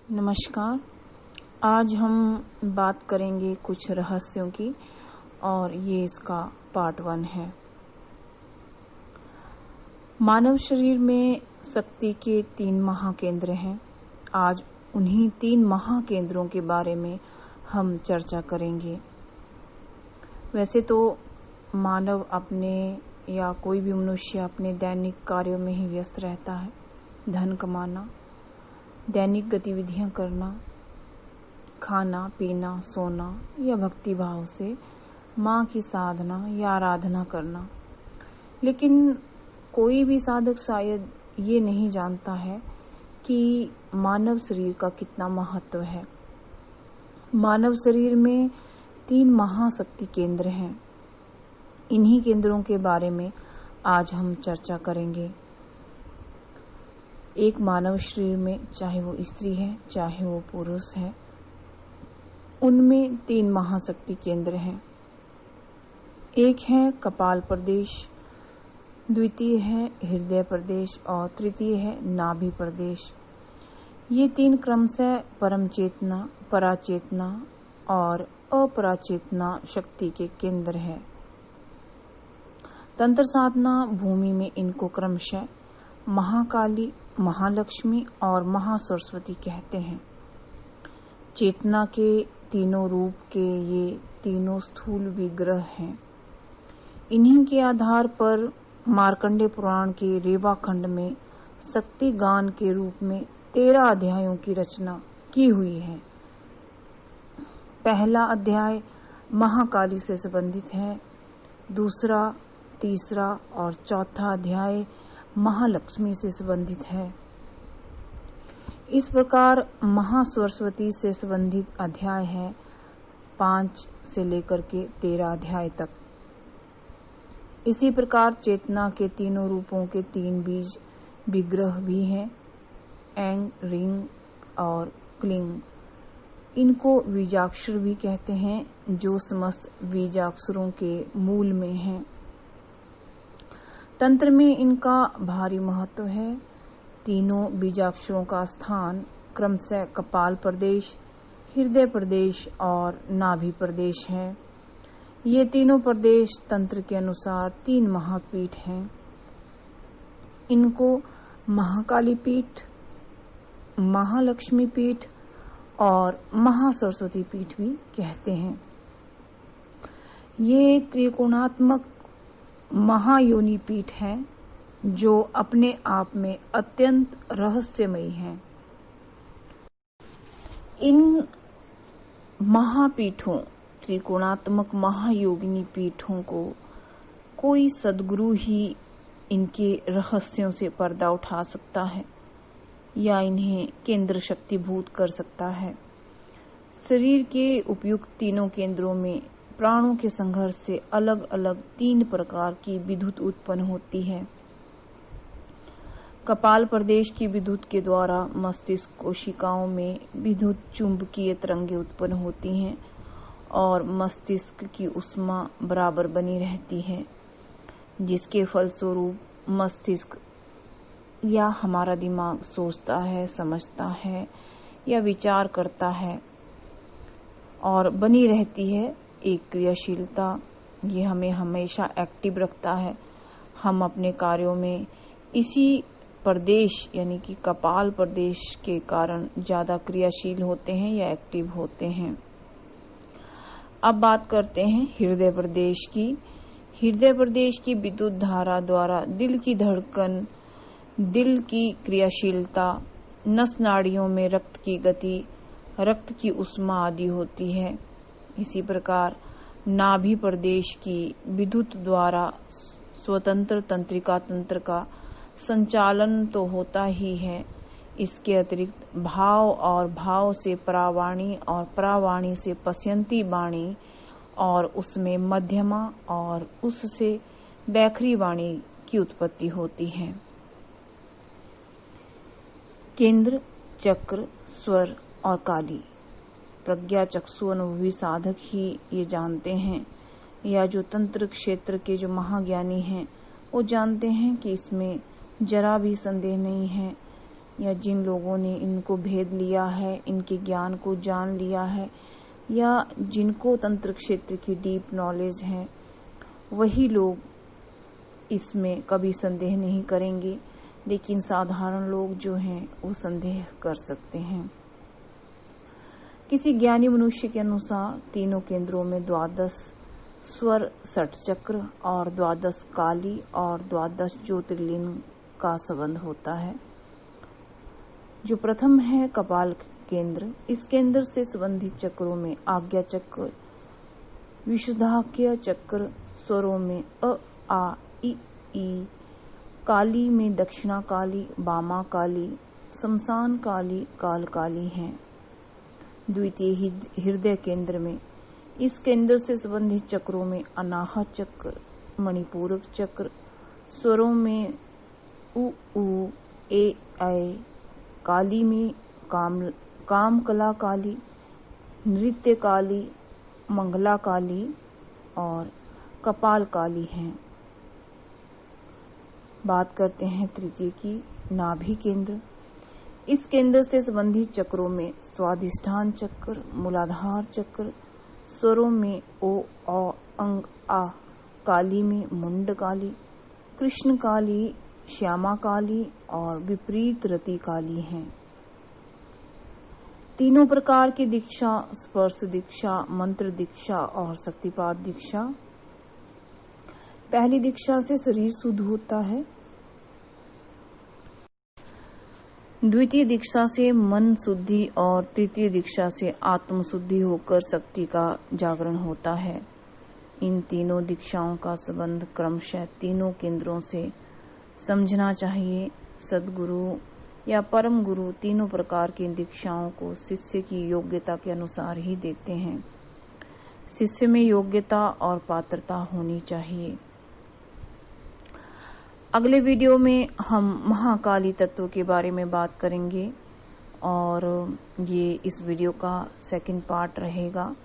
नमस्कार। आज हम बात करेंगे कुछ रहस्यों की और ये इसका पार्ट 1 है। मानव शरीर में शक्ति के 3 महाकेंद्र हैं। आज उन्हीं 3 महाकेंद्रों के बारे में हम चर्चा करेंगे। वैसे तो मानव अपने या कोई भी मनुष्य अपने दैनिक कार्यों में ही व्यस्त रहता है। धन कमाना, दैनिक गतिविधियां करना, खाना पीना, सोना या भक्ति भाव से माँ की साधना या आराधना करना। लेकिन कोई भी साधक शायद ये नहीं जानता है कि मानव शरीर का कितना महत्व है। मानव शरीर में 3 महाशक्ति केंद्र हैं। इन्हीं केंद्रों के बारे में आज हम चर्चा करेंगे। एक मानव शरीर में, चाहे वो स्त्री है चाहे वो पुरुष है, उनमें 3 महाशक्ति केंद्र हैं। एक है कपाल प्रदेश, द्वितीय है हृदय प्रदेश और तृतीय है नाभि प्रदेश। ये 3 क्रमशः परम चेतना, पराचेतना और अपराचेतना शक्ति के केंद्र है। तंत्र साधना भूमि में इनको क्रमशः महाकाली, महालक्ष्मी और महासरस्वती कहते हैं। चेतना के तीनों रूप के ये तीनों स्थूल विग्रह हैं। इन्हीं के आधार पर मार्कंडेय पुराण के रेवा खंड में शक्ति गान के रूप में 13 अध्यायों की रचना की हुई है। पहला अध्याय महाकाली से संबंधित है, दूसरा, तीसरा और चौथा अध्याय महालक्ष्मी से संबंधित है। इस प्रकार महासरस्वती से संबंधित अध्याय है 5 से लेकर के 13 अध्याय तक। इसी प्रकार चेतना के तीनों रूपों के 3 बीज विग्रह भी हैं, ऐंग, रिंग और क्लिंग। इनको बीजाक्षर भी कहते हैं, जो समस्त बीजाक्षरों के मूल में हैं। तंत्र में इनका भारी महत्व है। तीनों बीजाक्षरों का स्थान क्रमशः कपाल प्रदेश, हृदय प्रदेश और नाभि प्रदेश है। ये तीनों प्रदेश तंत्र के अनुसार 3 महापीठ हैं। इनको महाकाली पीठ, महालक्ष्मी पीठ और महासरस्वती पीठ भी कहते हैं। ये त्रिकोणात्मक महायोनि पीठ है, जो अपने आप में अत्यंत रहस्यमयी है। इन महापीठों, त्रिकोणात्मक महायोगिनी पीठों को कोई सद्गुरु ही इनके रहस्यों से पर्दा उठा सकता है या इन्हें केंद्र शक्तिभूत कर सकता है। शरीर के उपयुक्त तीनों केंद्रों में प्राणों के संघर्ष से अलग अलग 3 प्रकार की विद्युत उत्पन्न होती है। कपाल प्रदेश की विद्युत के द्वारा मस्तिष्क कोशिकाओं में विद्युत चुंबकीय तरंगें उत्पन्न होती हैं और मस्तिष्क की ऊष्मा बराबर बनी रहती है, जिसके फलस्वरूप मस्तिष्क या हमारा दिमाग सोचता है, समझता है या विचार करता है और बनी रहती है एक क्रियाशीलता। ये हमें हमेशा एक्टिव रखता है। हम अपने कार्यों में इसी प्रदेश यानी कि कपाल प्रदेश के कारण ज्यादा क्रियाशील होते हैं या एक्टिव होते हैं। अब बात करते हैं हृदय प्रदेश की। हृदय प्रदेश की विद्युत धारा द्वारा दिल की धड़कन, दिल की क्रियाशीलता, नस नाड़ियों में रक्त की गति, रक्त की ऊष्मा आदि होती है। इसी प्रकार नाभि प्रदेश की विद्युत द्वारा स्वतंत्र तंत्रिका तंत्र का संचालन तो होता ही है, इसके अतिरिक्त भाव और भाव से परावाणी और परावाणी से पश्यंती वाणी और उसमें मध्यमा और उससे बैखरी वाणी की उत्पत्ति होती है। केंद्र, चक्र, स्वर और काली। प्रज्ञा चक्षु अनुभवी साधक ही ये जानते हैं, या जो तंत्र क्षेत्र के जो महाज्ञानी हैं वो जानते हैं कि इसमें जरा भी संदेह नहीं है या जिन लोगों ने इनको भेद लिया है, इनके ज्ञान को जान लिया है, या जिनको तंत्र क्षेत्र की डीप नॉलेज है, वही लोग इसमें कभी संदेह नहीं करेंगे। लेकिन साधारण लोग जो हैं वो संदेह कर सकते हैं। किसी ज्ञानी मनुष्य के अनुसार तीनों केंद्रों में 12 स्वर 60 चक्र और 12 काली और 12 ज्योतिर्लिंग का संबंध होता है। जो प्रथम है कपाल केंद्र, इस केंद्र से संबंधित चक्रों में आज्ञा चक्र, विशुद्धाख्य चक्र, स्वरों में अ, आ, इ, ई, काली में दक्षिणा काली, वामा काली, शमशान काली, काल काली हैं। द्वितीय हृदय केंद्र में, इस केंद्र से संबंधित चक्रों में अनाहत चक्र, मणिपूरक चक्र, स्वरों में उ, ए, ऐ, काली में काम कला काली, नृत्य काली, मंगला काली और कपाल काली हैं। बात करते हैं तृतीय की, नाभि केंद्र। इस केंद्र से संबंधित चक्रों में स्वाधिष्ठान चक्र, मूलाधार चक्र, स्वरों में ओ, औ, अंग, आ, काली में मुंड काली, कृष्ण काली, श्यामा काली और विपरीत रति काली हैं। तीनों प्रकार की दीक्षा, स्पर्श दीक्षा, मंत्र दीक्षा और शक्तिपात दीक्षा। पहली दीक्षा से शरीर शुद्ध होता है, द्वितीय दीक्षा से मन शुद्धि और तृतीय दीक्षा से आत्म शुद्धि होकर शक्ति का जागरण होता है। इन तीनों दीक्षाओं का संबंध क्रमशः तीनों केंद्रों से समझना चाहिए। सद्गुरु या परम गुरु तीनों प्रकार की दीक्षाओं को शिष्य की योग्यता के अनुसार ही देते हैं। शिष्य में योग्यता और पात्रता होनी चाहिए। अगले वीडियो में हम महाकाली तत्व के बारे में बात करेंगे और ये इस वीडियो का सेकंड पार्ट रहेगा।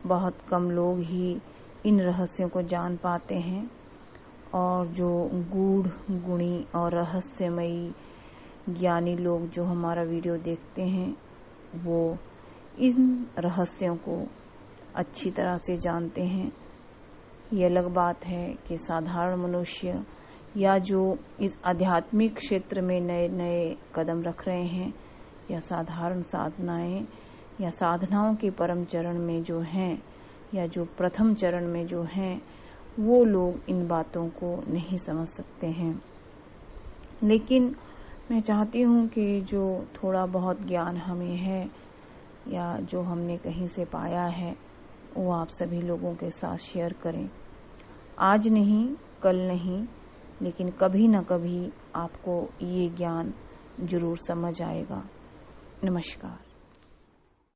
बहुत कम लोग ही इन रहस्यों को जान पाते हैं और जो गूढ़, गुणी और रहस्यमयी ज्ञानी लोग जो हमारा वीडियो देखते हैं वो इन रहस्यों को अच्छी तरह से जानते हैं। ये अलग बात है कि साधारण मनुष्य या जो इस आध्यात्मिक क्षेत्र में नए नए कदम रख रहे हैं या साधारण साधनाएं या साधनाओं के परम चरण में जो हैं या जो प्रथम चरण में जो हैं वो लोग इन बातों को नहीं समझ सकते हैं। लेकिन मैं चाहती हूँ कि जो थोड़ा बहुत ज्ञान हमें है या जो हमने कहीं से पाया है वो आप सभी लोगों के साथ शेयर करें। आज नहीं, कल नहीं, लेकिन कभी न कभी आपको ये ज्ञान जरूर समझ आएगा। नमस्कार।